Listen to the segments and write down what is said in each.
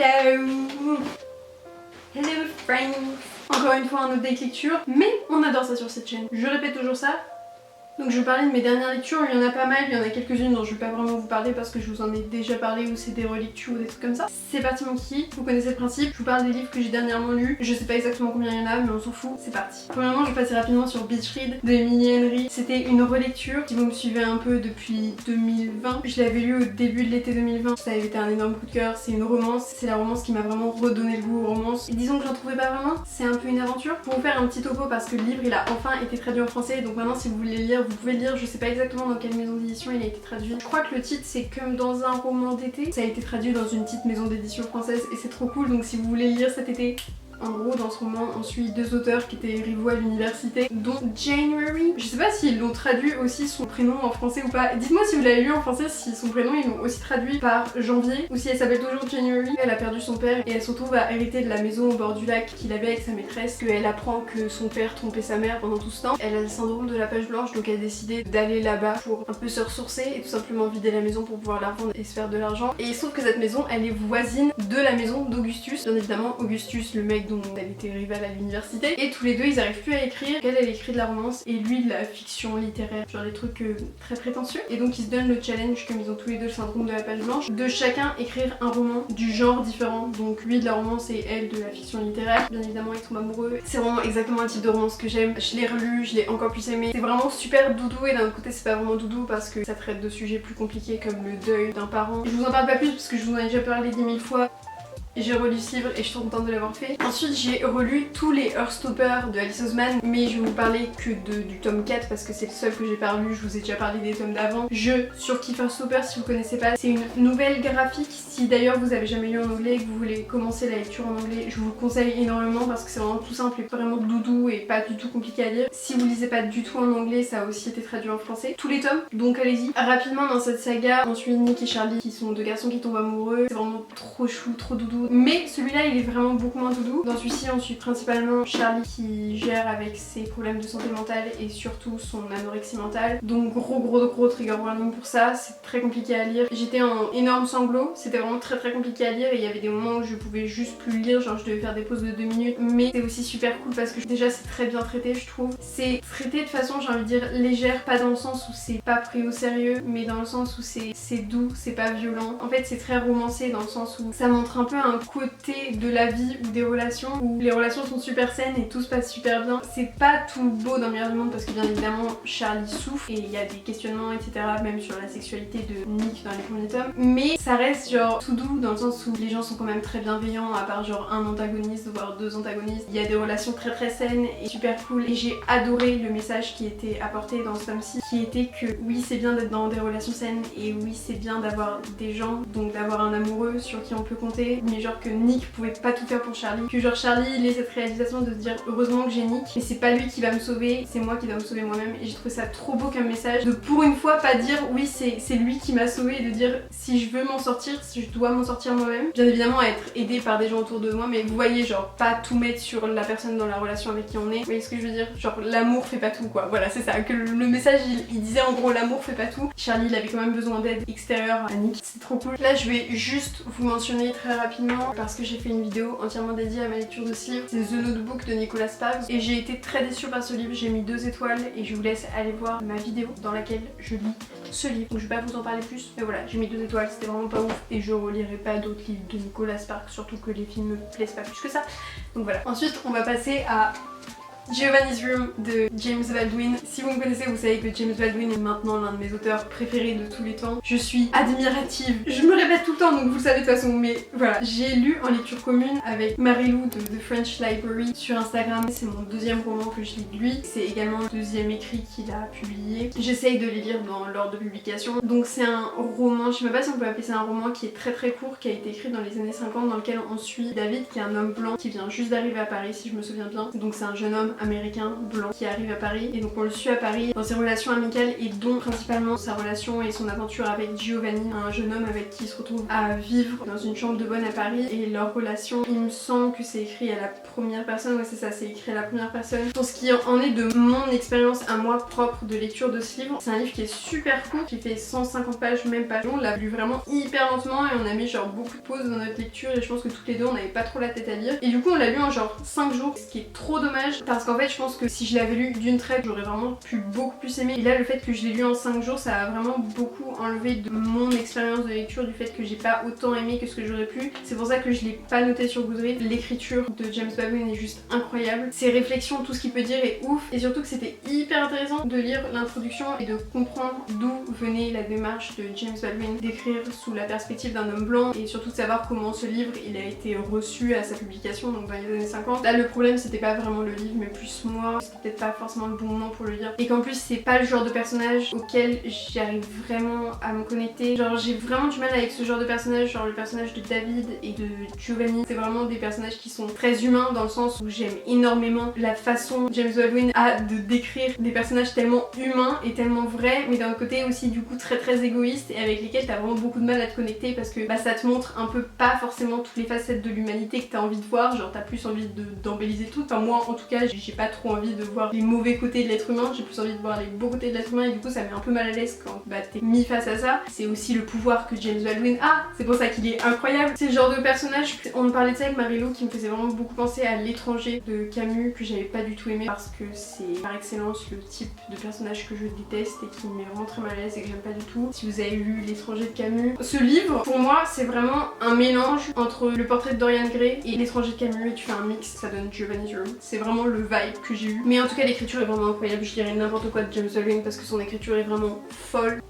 Hello! Hello friends! Encore une fois un update lecture, mais on adore ça sur cette chaîne. Je répète toujours ça. Donc je vais parler de mes dernières lectures, il y en a pas mal, il y en a quelques-unes dont je vais pas vraiment vous parler parce que je vous en ai déjà parlé ou c'est des relectures ou des trucs comme ça. C'est parti mon kiki, vous connaissez le principe, je vous parle des livres que j'ai dernièrement lus, je sais pas exactement combien il y en a mais on s'en fout, c'est parti. Premièrement je vais passer rapidement sur Beach Read de Emily Henry. C'était une relecture, si vous me suivez un peu depuis 2020, je l'avais lu au début de l'été 2020, ça avait été un énorme coup de cœur, c'est une romance, c'est la romance qui m'a vraiment redonné le goût aux romances. Et disons que j'en trouvais pas vraiment, c'est un peu une aventure. Pour vous faire un petit topo parce que le livre il a enfin été traduit en français, donc maintenant si vous voulez le lire, vous pouvez le lire, je sais pas exactement dans quelle maison d'édition il a été traduit. Je crois que le titre c'est Comme dans un roman d'été. Ça a été traduit dans une petite maison d'édition française et c'est trop cool, donc si vous voulez le lire cet été, en gros, dans ce roman, on suit deux auteurs qui étaient rivaux à l'université, dont January. Je sais pas s'ils l'ont traduit aussi son prénom en français ou pas. Dites-moi si vous l'avez lu en français, si son prénom ils l'ont aussi traduit par Janvier, ou si elle s'appelle toujours January. Elle a perdu son père et elle se retrouve à hériter de la maison au bord du lac qu'il avait avec sa maîtresse, qu'elle apprend que son père trompait sa mère pendant tout ce temps. Elle a le syndrome de la page blanche, donc elle a décidé d'aller là-bas pour un peu se ressourcer et tout simplement vider la maison pour pouvoir la revendre et se faire de l'argent. Et il se trouve que cette maison, elle est voisine de la maison d'Augustus. Bien évidemment, Augustus, le mec dont elle était rivale à l'université, et tous les deux ils arrivent plus à écrire. Elle écrit de la romance et lui de la fiction littéraire, genre des trucs très prétentieux, et donc ils se donnent le challenge, comme ils ont tous les deux le syndrome de la page blanche, de chacun écrire un roman du genre différent. Donc lui de la romance et elle de la fiction littéraire. Bien évidemment ils tombent amoureux, c'est vraiment exactement le type de romance que j'aime. Je l'ai relu, je l'ai encore plus aimé, c'est vraiment super doudou, et d'un autre côté c'est pas vraiment doudou parce que ça traite de sujets plus compliqués comme le deuil d'un parent. Je vous en parle pas plus parce que je vous en ai déjà parlé 10 000 fois. J'ai relu ce livre et je suis trop contente de l'avoir fait. Ensuite j'ai relu tous les Heartstopper de Alice Oseman, mais je vais vous parler que du tome 4 parce que c'est le seul que j'ai pas lu, je vous ai déjà parlé des tomes d'avant. Je surkiffe Heartstopper si vous connaissez pas, c'est une nouvelle graphique. Si d'ailleurs vous avez jamais lu en anglais et que vous voulez commencer la lecture en anglais, je vous le conseille énormément parce que c'est vraiment tout simple et vraiment doudou et pas du tout compliqué à lire. Si vous lisez pas du tout en anglais, ça a aussi été traduit en français, tous les tomes, donc allez-y. Rapidement dans cette saga, on suit Nick et Charlie qui sont deux garçons qui tombent amoureux, c'est vraiment trop chou, trop doudou. Mais celui-là il est vraiment beaucoup moins doudou. Dans celui-ci on suit principalement Charlie qui gère avec ses problèmes de santé mentale et surtout son anorexie mentale. Donc gros trigger warning pour ça, c'est très compliqué à lire. J'étais en énorme sanglot, c'était vraiment très compliqué à lire et il y avait des moments où je pouvais juste plus lire, genre je devais faire des pauses de 2 minutes. Mais c'est aussi super cool parce que déjà c'est très bien traité je trouve. C'est traité de façon j'ai envie de dire légère, pas dans le sens où c'est pas pris au sérieux, mais dans le sens où c'est doux, c'est pas violent. En fait c'est très romancé dans le sens où ça montre un peu un côté de la vie ou des relations où les relations sont super saines et tout se passe super bien. C'est pas tout beau dans le meilleur du monde parce que bien évidemment Charlie souffre et il y a des questionnements etc, même sur la sexualité de Nick dans les premiers tomes, mais ça reste genre tout doux dans le sens où les gens sont quand même très bienveillants, à part genre un antagoniste voire deux antagonistes. Il y a des relations très saines et super cool, et j'ai adoré le message qui était apporté dans ce tome-ci, qui était que oui c'est bien d'être dans des relations saines et oui c'est bien d'avoir des gens, donc d'avoir un amoureux sur qui on peut compter, mais genre que Nick pouvait pas tout faire pour Charlie, que genre Charlie il ait cette réalisation de se dire heureusement que j'ai Nick, mais c'est pas lui qui va me sauver, c'est moi qui dois me sauver moi-même. Et j'ai trouvé ça trop beau comme message, de pour une fois pas dire oui c'est lui qui m'a sauvé, et de dire si je veux m'en sortir, si je dois m'en sortir moi-même, bien évidemment être aidée par des gens autour de moi, mais vous voyez genre pas tout mettre sur la personne dans la relation avec qui on est. Vous voyez ce que je veux dire, genre l'amour fait pas tout quoi, voilà c'est ça, que le message il disait en gros l'amour fait pas tout. Charlie il avait quand même besoin d'aide extérieure à Nick, c'est trop cool. Là je vais juste vous mentionner très rapidement parce que j'ai fait une vidéo entièrement dédiée à ma lecture de ce livre, c'est The Notebook de Nicolas Sparks, et j'ai été très déçue par ce livre, j'ai mis 2 étoiles et je vous laisse aller voir ma vidéo dans laquelle je lis ce livre, donc je vais pas vous en parler plus, mais voilà j'ai mis 2 étoiles, c'était vraiment pas ouf et je relirai pas d'autres livres de Nicolas Sparks, surtout que les films me plaisent pas plus que ça, donc voilà. Ensuite on va passer à Giovanni's Room de James Baldwin. Si vous me connaissez, vous savez que James Baldwin est maintenant l'un de mes auteurs préférés de tous les temps. Je suis admirative. Je me répète tout le temps donc vous le savez de toute façon, mais voilà. J'ai lu en lecture commune avec Marilou de The French Library sur Instagram. C'est mon deuxième roman que je lis de lui. C'est également le deuxième écrit qu'il a publié. J'essaye de les lire dans l'ordre de publication. Donc c'est un roman, je sais même pas si on peut appeler ça un roman, qui est très court, qui a été écrit dans les années 50, dans lequel on suit David qui est un homme blanc qui vient juste d'arriver à Paris si je me souviens bien. Donc c'est un jeune homme homme américain blanc qui arrive à Paris et donc on le suit à Paris dans ses relations amicales et dont principalement sa relation et son aventure avec Giovanni, un jeune homme avec qui il se retrouve à vivre dans une chambre de bonne à Paris. Et leur relation, il me semble que c'est écrit à la première personne, ouais c'est ça, c'est écrit à la première personne. Pour ce qui en est de mon expérience à moi propre de lecture de ce livre, c'est un livre qui est super court, qui fait 150 pages, même pas long. On l'a lu vraiment hyper lentement et on a mis genre beaucoup de pauses dans notre lecture et je pense que toutes les deux on n'avait pas trop la tête à lire. Et du coup on l'a lu en genre 5 jours, ce qui est trop dommage parce qu'en fait je pense que si je l'avais lu d'une traite j'aurais vraiment pu beaucoup plus aimer. Et là le fait que je l'ai lu en 5 jours ça a vraiment beaucoup enlevé de mon expérience de lecture, du fait que j'ai pas autant aimé que ce que j'aurais pu. C'est pour ça que je l'ai pas noté sur Goodreads. L'écriture de James Baldwin est juste incroyable. Ses réflexions, tout ce qu'il peut dire est ouf et surtout que c'était hyper intéressant de lire l'introduction et de comprendre d'où venait la démarche de James Baldwin d'écrire sous la perspective d'un homme blanc et surtout de savoir comment ce livre il a été reçu à sa publication donc dans les années 50. Là le problème c'était pas vraiment le livre mais plus moi, c'était peut-être pas forcément le bon moment pour le lire et qu'en plus c'est pas le genre de personnage auquel j'arrive vraiment à me connecter. Genre j'ai vraiment du mal avec ce genre de personnage, genre le personnage de David et de Giovanni. C'est vraiment des personnages qui sont très humains dans le sens où j'aime énormément la façon James Baldwin a de décrire des personnages tellement humains et tellement vrais mais d'un côté aussi du coup très égoïstes et avec lesquels t'as vraiment beaucoup de mal à te connecter parce que bah, ça te montre un peu pas forcément toutes les facettes de l'humanité que t'as envie de voir, genre t'as plus envie d'embelliser le tout. Enfin moi en tout cas j'ai pas trop envie de voir les mauvais côtés de l'être humain, j'ai plus envie de voir les beaux côtés de l'être humain et du coup ça met un peu mal à l'aise quand bah, t'es mis face à ça. C'est aussi le pouvoir que James Baldwin a, c'est pour ça qu'il est incroyable. C'est le genre de personnage, on me parlait de ça avec Marilou qui me faisait vraiment beaucoup penser à L'étranger de Camus que j'avais pas du tout aimé parce que c'est par excellence le type de personnage que je déteste et qui me met vraiment très mal à l'aise et que j'aime pas du tout. Si vous avez lu L'étranger de Camus, ce livre pour moi c'est vraiment un mélange entre Le portrait de Dorian Gray et L'étranger de Camus et tu fais un mix, ça donne Giovanni's Room. C'est vraiment le vibe que j'ai eu. Mais en tout cas l'écriture est vraiment incroyable, je dirais n'importe quoi de James Baldwin parce que son écriture est vraiment folle.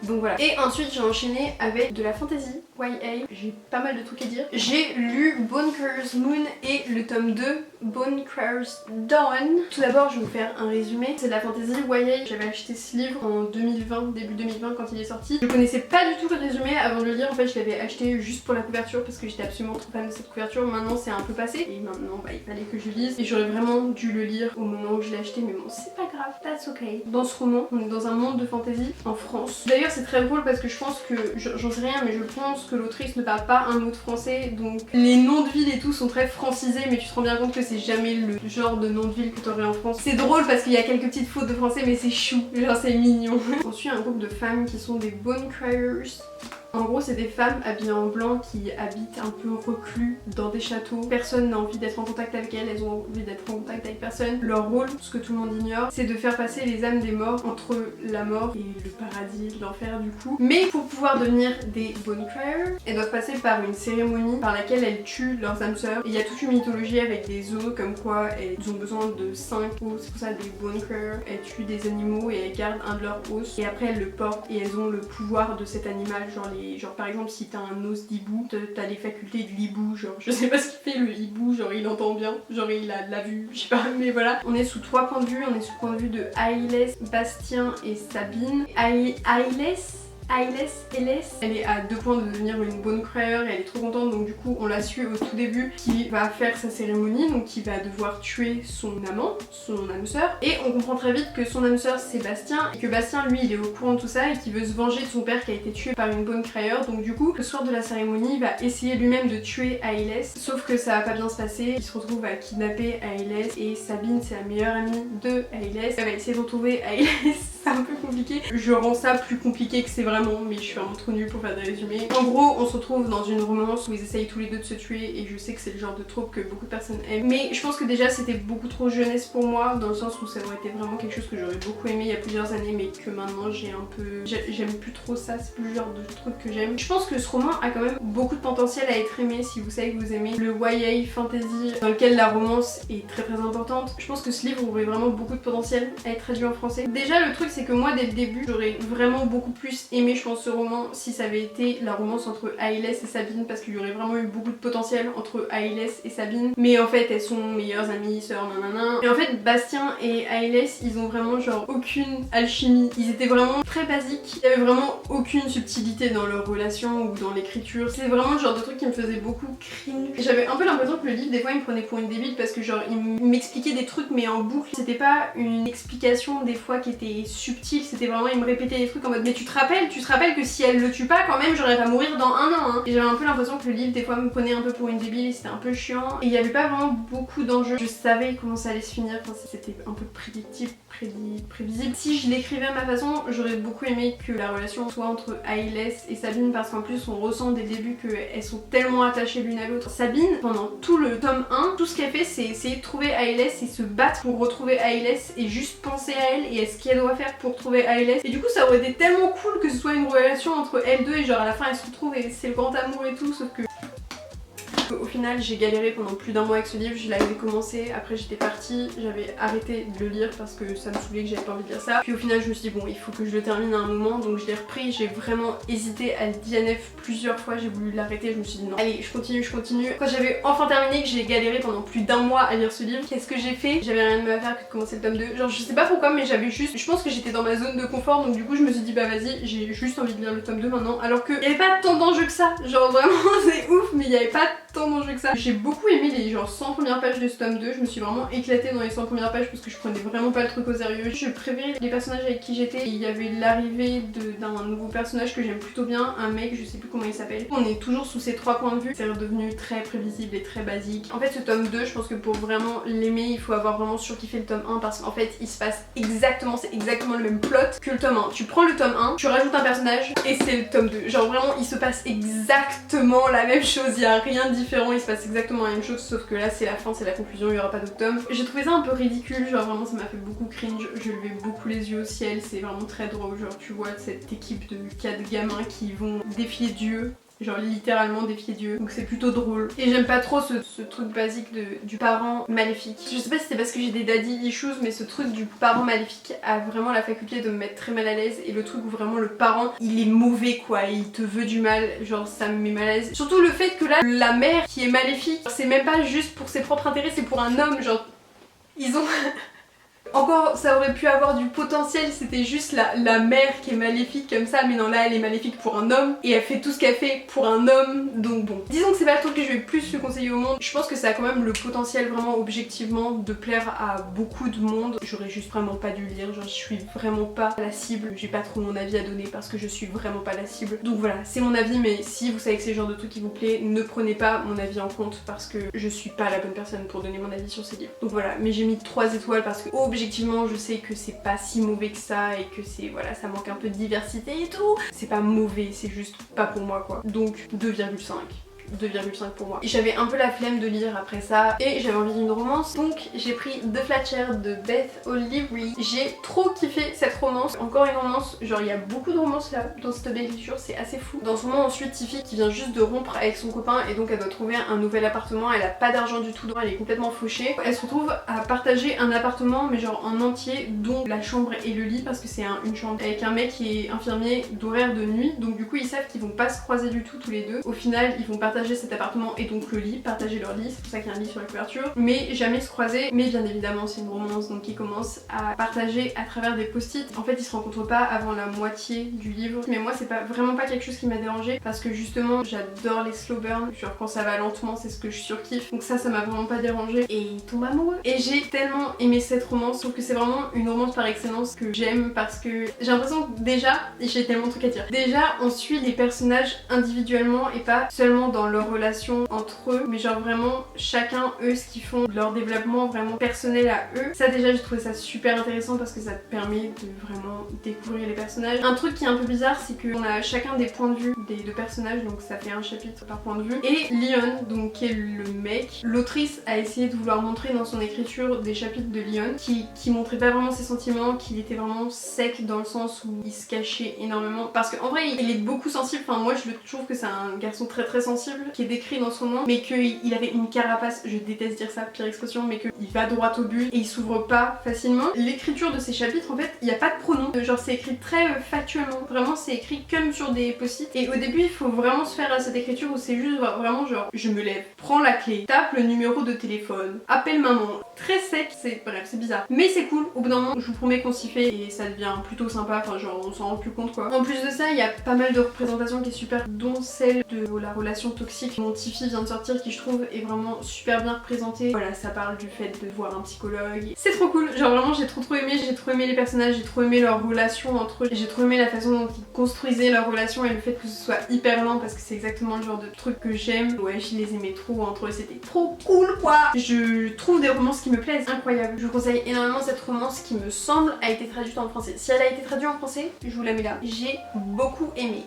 Donc voilà. Et ensuite j'ai enchaîné avec de la fantasy, YA. J'ai pas mal de trucs à dire. J'ai lu Bonecrew's Moon et le tome 2, Bonecrew's Dawn. Tout d'abord je vais vous faire un résumé. C'est de la fantasy YA. J'avais acheté ce livre en 2020, début 2020 quand il est sorti. Je connaissais pas du tout le résumé avant de le lire. En fait je l'avais acheté juste pour la couverture parce que j'étais absolument trop fan de cette couverture. Maintenant c'est un peu passé et maintenant bah, il fallait que je lise. Et j'aurais vraiment dû le lire au moment où je l'ai acheté mais bon c'est pas grave, that's okay. Dans ce roman on est dans un monde de fantasy en France. D'ailleurs c'est très drôle parce que je pense que, j'en sais rien mais je pense que l'autrice ne parle pas un mot de français donc les noms de villes et tout sont très francisés mais tu te rends bien compte que c'est jamais le genre de nom de ville que t'aurais en France. C'est drôle parce qu'il y a quelques petites fautes de français mais c'est chou, genre c'est mignon. On suit un groupe de femmes qui sont des bonecrewers. En gros c'est des femmes habillées en blanc qui habitent un peu reclus dans des châteaux. Personne n'a envie d'être en contact avec elles, elles ont envie d'être en contact avec personne. Leur rôle, ce que tout le monde ignore, c'est de faire passer les âmes des morts entre la mort et le paradis, l'enfer du coup. Mais pour pouvoir devenir des bonecrewers, elles doivent passer par une cérémonie par laquelle elles tuent leurs âmes sœurs. Et il y a toute une mythologie avec des os comme quoi elles ont besoin de 5 os, c'est pour ça des bonecrewers. Elles tuent des animaux et elles gardent un de leurs os et après elles le portent et elles ont le pouvoir de cet animal, genre par exemple si t'as un os d'hibou, t'as les facultés de l'hibou, genre je sais pas ce qu'il fait le hibou, genre il entend bien, genre il a de la vue, je sais pas, mais voilà. On est sous 3 points de vue, on est sous le point de vue de Ailès, Bastien et Sabine. Ailès, elle est à 2 points de devenir une bonecrewer et elle est trop contente donc du coup on la suit au tout début qui va faire sa cérémonie donc qui va devoir tuer son amant, son âme sœur et on comprend très vite que son âme sœur c'est Bastien et que Bastien lui il est au courant de tout ça et qu'il veut se venger de son père qui a été tué par une bonecrewer donc du coup le soir de la cérémonie il va essayer lui-même de tuer Ailès sauf que ça va pas bien se passer, il se retrouve à kidnapper Ailès et Sabine c'est la meilleure amie de Ailès, elle va essayer de retrouver Ailès, c'est un peu compliqué, je rends ça plus compliqué que c'est vraiment mais je suis vraiment trop nulle pour faire des résumés. En gros on se retrouve dans une romance où ils essayent tous les deux de se tuer et je sais que c'est le genre de trope que beaucoup de personnes aiment mais je pense que déjà c'était beaucoup trop jeunesse pour moi dans le sens où ça aurait été vraiment quelque chose que j'aurais beaucoup aimé il y a plusieurs années mais que maintenant j'ai un peu... j'aime plus trop ça, c'est plus le genre de truc que j'aime. Je pense que ce roman a quand même beaucoup de potentiel à être aimé si vous savez que vous aimez le YA fantasy dans lequel la romance est très importante. Je pense que ce livre aurait vraiment beaucoup de potentiel à être traduit en français. Déjà le truc c'est que moi dès le début j'aurais vraiment beaucoup plus aimé je pense ce roman si ça avait été la romance entre Ailes et Sabine, parce qu'il y aurait vraiment eu beaucoup de potentiel entre Ailes et Sabine, mais en fait elles sont meilleures amies, sœurs, nanana. Et en fait Bastien et Ailes ils ont vraiment genre aucune alchimie, ils étaient vraiment très basiques, il y avait vraiment aucune subtilité dans leur relation ou dans l'écriture, c'est vraiment le genre de truc qui me faisait beaucoup cringe. J'avais un peu l'impression que le livre des fois il me prenait pour une débile parce que genre il m'expliquait des trucs mais en boucle, c'était pas une explication des fois qui était subtile, c'était vraiment il me répétait des trucs en mode mais tu te rappelles que si elle le tue pas quand même j'aurais pas mourir dans un an hein. Et j'avais un peu l'impression que le livre des fois me prenait un peu pour une débile et c'était un peu chiant et il y avait pas vraiment beaucoup d'enjeux, je savais comment ça allait se finir, enfin, c'était un peu prédictible, prévisible. Si je l'écrivais à ma façon j'aurais beaucoup aimé que la relation soit entre Ailes et Sabine parce qu'en plus on ressent dès le début qu'elles sont tellement attachées l'une à l'autre. Sabine pendant tout le tome 1 tout ce qu'elle fait c'est essayer de trouver Ailes et se battre pour retrouver Ailes et juste penser à elle et à ce qu'elle doit faire pour trouver Ailes, et du coup ça aurait été tellement cool que ce soit une relation entre elles deux et genre à la fin elles se retrouvent et c'est le grand amour et tout, sauf que au final j'ai galéré pendant plus d'un mois avec ce livre, je l'avais commencé, après j'étais partie, j'avais arrêté de le lire parce que ça me saoulait, que j'avais pas envie de lire ça. Puis au final je me suis dit bon il faut que je le termine à un moment, donc je l'ai repris, j'ai vraiment hésité à le DNF plusieurs fois, j'ai voulu l'arrêter, je me suis dit non, allez je continue. Quand j'avais enfin terminé, que j'ai galéré pendant plus d'un mois à lire ce livre, qu'est-ce que j'ai fait? J'avais rien de mieux à faire que de commencer le tome 2, genre je sais pas pourquoi mais j'avais juste, je pense que j'étais dans ma zone de confort donc du coup je me suis dit bah vas-y j'ai juste envie de lire le tome 2 maintenant, alors qu'il y avait pas tant d'enjeux que ça, genre vraiment c'est ouf mais il y avait pas tant d'enjeux que ça. J'ai beaucoup aimé les genre 100 premières pages de ce tome 2, je me suis vraiment éclatée dans les 100 premières pages parce que je prenais vraiment pas le truc au sérieux. Je préférais les personnages avec qui j'étais, il y avait l'arrivée d'un nouveau personnage que j'aime plutôt bien, un mec, je sais plus comment il s'appelle. On est toujours sous ces trois points de vue, c'est redevenu très prévisible et très basique. En fait ce tome 2, je pense que pour vraiment l'aimer, il faut avoir vraiment surkiffé le tome 1 parce qu'en fait il se passe exactement, c'est exactement le même plot que le tome 1. Tu prends le tome 1, tu rajoutes un personnage et c'est le tome 2. Genre vraiment il se passe exactement la même chose, il y a rien de différent, il se passe exactement la même chose sauf que là c'est la fin, c'est la conclusion, il y aura pas d'autre tome. J'ai trouvé ça un peu ridicule, genre vraiment ça m'a fait beaucoup cringe, je levais beaucoup les yeux au ciel, c'est vraiment très drôle, genre tu vois cette équipe de 4 gamins qui vont défier Dieu, genre littéralement défier Dieu, donc c'est plutôt drôle. Et j'aime pas trop ce truc basique du parent maléfique. Je sais pas si c'est parce que j'ai des daddy issues mais ce truc du parent maléfique a vraiment la faculté de me mettre très mal à l'aise, et le truc où vraiment le parent il est mauvais quoi, il te veut du mal, genre ça me met mal à l'aise. Surtout le fait que là la mère qui est maléfique, c'est même pas juste pour ses propres intérêts, c'est pour un homme, genre ils ont... Encore ça aurait pu avoir du potentiel, c'était juste la mère qui est maléfique comme ça, mais non là elle est maléfique pour un homme et elle fait tout ce qu'elle fait pour un homme, donc bon. Disons que c'est pas le truc que je vais plus lui conseiller au monde, je pense que ça a quand même le potentiel vraiment objectivement de plaire à beaucoup de monde. J'aurais juste vraiment pas dû le lire, genre je suis vraiment pas la cible, j'ai pas trop mon avis à donner parce que je suis vraiment pas la cible. Donc voilà, c'est mon avis, mais si vous savez que c'est le genre de truc qui vous plaît, ne prenez pas mon avis en compte parce que je suis pas la bonne personne pour donner mon avis sur ces livres. Donc voilà, mais j'ai mis 3 étoiles parce que objectivement je sais que c'est pas si mauvais que ça et que c'est voilà, ça manque un peu de diversité et tout. C'est pas mauvais, c'est juste pas pour moi quoi. Donc 2,5. 2,5 pour moi. Et j'avais un peu la flemme de lire après ça et j'avais envie d'une romance, donc j'ai pris The Flatcher de Beth O'Leary. J'ai trop kiffé cette romance, encore une romance, genre il y a beaucoup de romances là dans cette belle lecture, c'est assez fou. Dans ce moment ensuite Tiffy qui vient juste de rompre avec son copain et donc elle doit trouver un nouvel appartement, elle a pas d'argent du tout, elle est complètement fauchée. Elle se retrouve à partager un appartement mais genre en entier, dont la chambre et le lit parce que c'est une chambre avec un mec qui est infirmier d'horaire de nuit, donc du coup ils savent qu'ils vont pas se croiser du tout tous les deux. Au final ils vont partager cet appartement et donc le lit, partager leur lit, c'est pour ça qu'il y a un lit sur la couverture, mais jamais se croiser. Mais bien évidemment c'est une romance donc ils commencent à partager à travers des post-it. En fait ils se rencontrent pas avant la moitié du livre, mais moi c'est pas vraiment pas quelque chose qui m'a dérangé parce que justement j'adore les slow burn, genre quand ça va lentement c'est ce que je surkiffe, donc ça m'a vraiment pas dérangé et ils tombent amoureux. Et j'ai tellement aimé cette romance, sauf que c'est vraiment une romance par excellence que j'aime parce que j'ai l'impression que déjà, et j'ai tellement de trucs à dire, déjà on suit les personnages individuellement et pas seulement dans leur relation entre eux, mais genre vraiment chacun eux ce qu'ils font, leur développement vraiment personnel à eux. Ça déjà j'ai trouvé ça super intéressant parce que ça te permet de vraiment découvrir les personnages. Un truc qui est un peu bizarre c'est qu'on a chacun des points de vue des deux personnages, donc ça fait un chapitre par point de vue. Et Leon, donc qui est le mec, l'autrice a essayé de vouloir montrer dans son écriture des chapitres de Leon qui montrait pas vraiment ses sentiments, qu'il était vraiment sec dans le sens où il se cachait énormément parce qu'en vrai il est beaucoup sensible, enfin moi je trouve que c'est un garçon très sensible, invincible qui est décrit dans son nom, mais qu'il avait une carapace, je déteste dire ça, pire expression, mais qu'il va droit au but et il s'ouvre pas facilement. L'écriture de ces chapitres, en fait, il n'y a pas de pronom, genre c'est écrit très factuellement, vraiment c'est écrit comme sur des post-it. Et au début il faut vraiment se faire à cette écriture où c'est juste vraiment genre je me lève, prends la clé, tape le numéro de téléphone, appelle maman. Très sec, bref c'est bizarre, mais c'est cool. Au bout d'un moment je vous promets qu'on s'y fait et ça devient plutôt sympa, enfin genre on s'en rend plus compte quoi. En plus de ça il y a pas mal de représentations qui est super, dont celle de la relation toxique dont Tiffy vient de sortir, qui je trouve est vraiment super bien représentée. Voilà, ça parle du fait de voir un psychologue, c'est trop cool, genre vraiment j'ai trop aimé les personnages, j'ai trop aimé leur relation entre eux, j'ai trop aimé la façon dont ils construisaient leur relation et le fait que ce soit hyper lent parce que c'est exactement le genre de truc que j'aime. Ouais, je les aimais trop entre eux, c'était trop cool quoi. Je trouve des romances qui me plaisent, incroyable. Je vous conseille énormément cette romance qui me semble a été traduite en français. Si elle a été traduite en français, je vous la mets là. J'ai beaucoup aimé.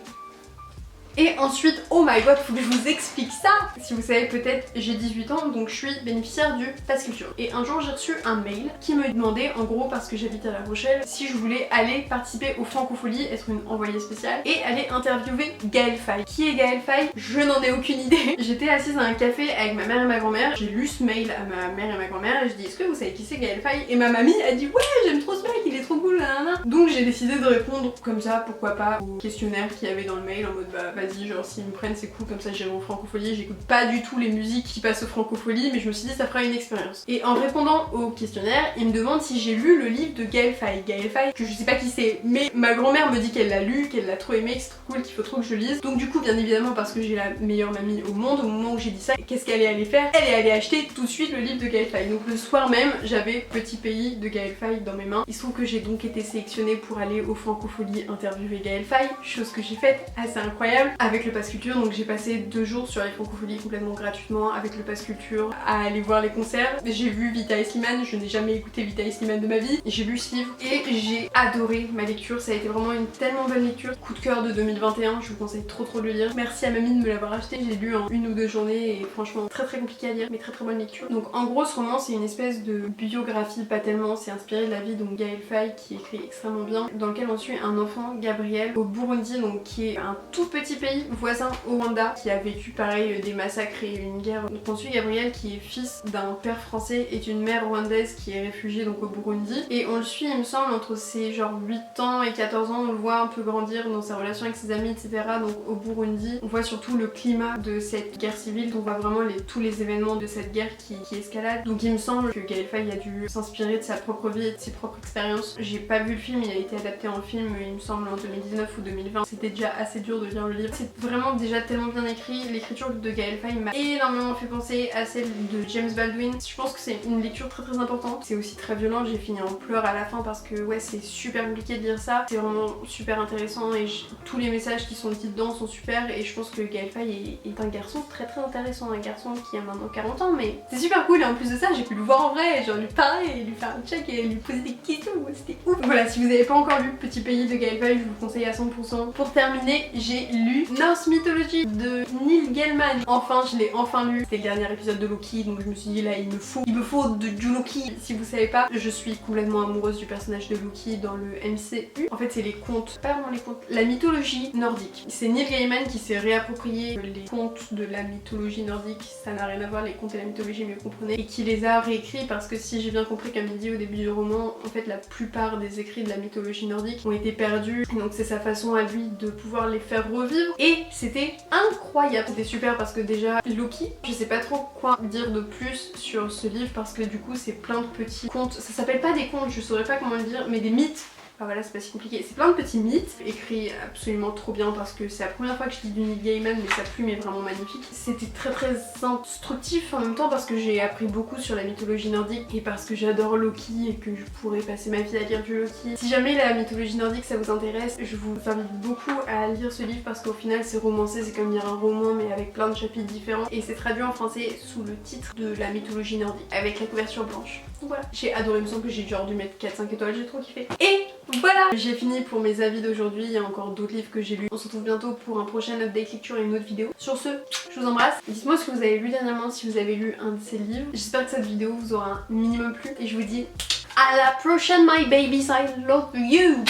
Et ensuite, oh my god, faut que je vous explique ça. Si vous savez peut-être, j'ai 18 ans, donc je suis bénéficiaire du Pass Culture. Et un jour j'ai reçu un mail qui me demandait, en gros parce que j'habite à La Rochelle, si je voulais aller participer aux Francopholies, être une envoyée spéciale, et aller interviewer Gaël Faye. Qui est Gaël Faye? Je n'en ai aucune idée. J'étais assise à un café avec ma mère et ma grand-mère, j'ai lu ce mail à ma mère et ma grand-mère et je dis est-ce que vous savez qui c'est Gaël Faye? Et ma mamie a dit ouais j'aime trop ce mec, il est trop cool, nanana. Donc j'ai décidé de répondre comme ça, pourquoi pas, au questionnaire qu'il y avait dans le mail en mode bah vas-y, genre s'ils me prennent c'est cool, comme ça j'irai aux Francopholies. J'écoute pas du tout les musiques qui passent aux Francopholies, mais je me suis dit ça fera une expérience. Et en répondant au questionnaire, il me demande si j'ai lu le livre de Gaël Faye. Gaël Faye, que je sais pas qui c'est, mais ma grand-mère me dit qu'elle l'a lu, qu'elle l'a trop aimé, que c'est trop cool, qu'il faut trop que je lise. Donc du coup, bien évidemment, parce que j'ai la meilleure mamie au monde, au moment où j'ai dit ça, qu'est-ce qu'elle est allée faire? Elle est allée acheter tout de suite le livre de Gaël Faye. Donc le soir même, j'avais Petit Pays de Gaël Faye dans mes mains. Il se trouve que j'ai donc été sélectionnée pour aller aux Francopholies interviewer Gaël Faye, chose que j'ai faite assez incroyable avec le Pass Culture. Donc j'ai passé 2 jours sur les Francopholies complètement gratuitement avec le Pass Culture à aller voir les concerts. J'ai vu Vita et Slimane, je n'ai jamais écouté Vita et Slimane de ma vie. J'ai lu ce livre et j'ai adoré ma lecture, ça a été vraiment une tellement bonne lecture. Coup de cœur de 2021, je vous conseille trop de le lire. Merci à mamie de me l'avoir acheté, j'ai lu en 1 ou 2 journées et franchement très compliqué à lire mais très bonne lecture. Donc en gros ce roman c'est une espèce de biographie, pas tellement, c'est inspiré de la vie donc Gaël Faye qui écrit extrêmement bien, dans lequel on suit un enfant, Gabriel, au Burundi, donc qui est un tout petit pays voisin au Rwanda, qui a vécu pareil des massacres et une guerre. Donc on suit Gabriel qui est fils d'un père français et d'une mère rwandaise qui est réfugiée donc au Burundi, et on le suit il me semble entre ses genre 8 ans et 14 ans, on le voit un peu grandir dans sa relation avec ses amis etc. Donc au Burundi on voit surtout le climat de cette guerre civile, on voit vraiment tous les événements de cette guerre qui escalade. Donc il me semble que Gaël Faye a dû s'inspirer de sa propre vie et de ses propres expériences. J'ai pas vu le film, il a été adapté en film il me semble en 2019 ou 2020, c'était déjà assez dur de lire le livre. C'est vraiment déjà tellement bien écrit, l'écriture de Gaël Faye m'a énormément fait penser à celle de James Baldwin. Je pense que c'est une lecture très importante, c'est aussi très violent, j'ai fini en pleurs à la fin parce que ouais c'est super compliqué de lire ça, c'est vraiment super intéressant et tous les messages qui sont dit dedans sont super, et je pense que Gaël Faye est un garçon très intéressant, un garçon qui a maintenant 40 ans mais c'est super cool, et en plus de ça j'ai pu le voir en vrai, genre lui parler et lui faire un check et lui poser des questions, c'était ouf. Voilà, si vous n'avez pas encore lu Petit Pays de Gaël Faye, je vous le conseille à 100%. Pour terminer, j'ai lu Norse Mythology de Neil Gaiman. Enfin, je l'ai enfin lu. C'était le dernier épisode de Loki, donc je me suis dit là il me faut du Loki. Si vous savez pas, je suis complètement amoureuse du personnage de Loki dans le MCU. En fait c'est les contes, pas vraiment les contes, la mythologie nordique. C'est Neil Gaiman qui s'est réapproprié les contes de la mythologie nordique, ça n'a rien à voir les contes et la mythologie mais vous comprenez, et qui les a réécrits parce que si j'ai bien compris comme il dit au début du roman, en fait la plupart des écrits de la mythologie nordique ont été perdus, et donc c'est sa façon à lui de pouvoir les faire revivre, et c'était incroyable. C'était super parce que déjà Loki, je sais pas trop quoi dire de plus sur ce livre parce que du coup c'est plein de petits contes, ça s'appelle pas des contes, je saurais pas comment le dire, mais des mythes. Ah voilà, c'est pas si compliqué. C'est plein de petits mythes, écrits absolument trop bien parce que c'est la première fois que je lis du Neil Gaiman, mais sa plume est vraiment magnifique. C'était très instructif en même temps parce que j'ai appris beaucoup sur la mythologie nordique et parce que j'adore Loki et que je pourrais passer ma vie à lire du Loki. Si jamais la mythologie nordique ça vous intéresse, je vous invite beaucoup à lire ce livre parce qu'au final c'est romancé, c'est comme lire un roman mais avec plein de chapitres différents, et c'est traduit en français sous le titre de la mythologie nordique avec la couverture blanche. Donc voilà, j'ai adoré, il me semble que j'ai genre dû mettre 4-5 étoiles, j'ai trop kiffé. Et voilà, j'ai fini pour mes avis d'aujourd'hui, il y a encore d'autres livres que j'ai lus. On se retrouve bientôt pour un prochain update lecture et une autre vidéo. Sur ce, je vous embrasse. Dites-moi ce que vous avez lu dernièrement, si vous avez lu un de ces livres. J'espère que cette vidéo vous aura un minimum plu et je vous dis à la prochaine my babies, I love you.